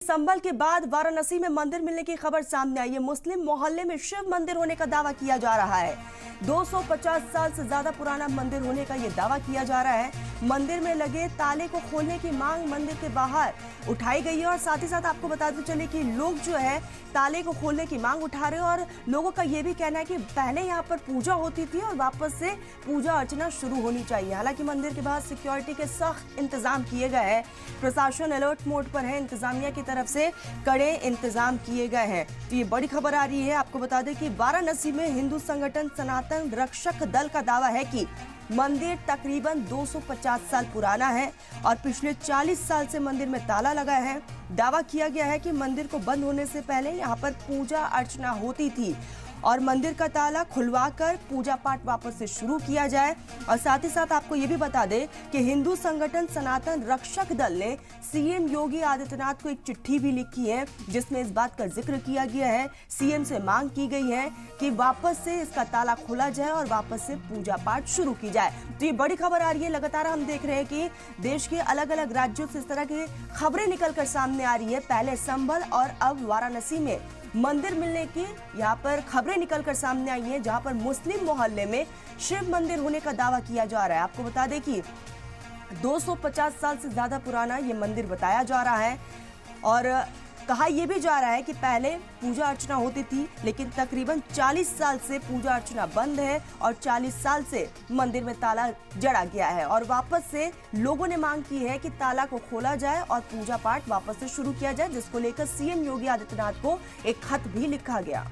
संभल के बाद वाराणसी में मंदिर मिलने की खबर सामने आई है। मुस्लिम मोहल्ले में शिव मंदिर होने का दावा किया जा रहा है। 250 साल से ज्यादा पुराना मंदिर होने का ये दावा किया जा रहा है। मंदिर में लगे ताले को खोलने की मांग मंदिर के बाहर उठाई गई है और साथ ही साथ आपको बताते चले कि लोग जो है ताले को खोलने की मांग उठा रहे हैं और लोगों का ये भी कहना है कि पहले यहाँ पर पूजा होती थी और वापस से पूजा अर्चना शुरू होनी चाहिए। हालांकि मंदिर के बाहर सिक्योरिटी के सख्त इंतजाम किए गए हैं। प्रशासन अलर्ट मोड पर है। इंतजामिया की तरफ से कड़े इंतजाम किए गए हैं। तो ये बड़ी खबर आ रही है। आपको बता दें कि वाराणसी में हिंदू संगठन सनातन रक्षक दल का दावा है कि मंदिर तकरीबन 250 साल पुराना है और पिछले 40 साल से मंदिर में ताला लगा है। दावा किया गया है कि मंदिर को बंद होने से पहले यहाँ पर पूजा अर्चना होती थी और मंदिर का ताला खुलवाकर पूजा पाठ वापस से शुरू किया जाए। और साथ ही साथ आपको ये भी बता दें कि हिंदू संगठन सनातन रक्षक दल ने सीएम योगी आदित्यनाथ को एक चिट्ठी भी लिखी है जिसमें इस बात का जिक्र किया गया है। सीएम से मांग की गई है कि वापस से इसका ताला खोला जाए और वापस से पूजा पाठ शुरू की जाए। तो ये बड़ी खबर आ रही है। लगातार हम देख रहे हैं कि देश के अलग अलग राज्यों से इस तरह की खबरें निकलकर सामने आ रही है। पहले संभल और अब वाराणसी में मंदिर मिलने की यहाँ पर खबरें निकलकर सामने आई हैं, जहां पर मुस्लिम मोहल्ले में शिव मंदिर होने का दावा किया जा रहा है। आपको बता दें कि 250 साल से ज्यादा पुराना ये मंदिर बताया जा रहा है और कहा यह भी जा रहा है कि पहले पूजा अर्चना होती थी लेकिन तकरीबन 40 साल से पूजा अर्चना बंद है और 40 साल से मंदिर में ताला जड़ा गया है और वापस से लोगों ने मांग की है कि ताला को खोला जाए और पूजा पाठ वापस से शुरू किया जाए, जिसको लेकर सीएम योगी आदित्यनाथ को एक खत भी लिखा गया।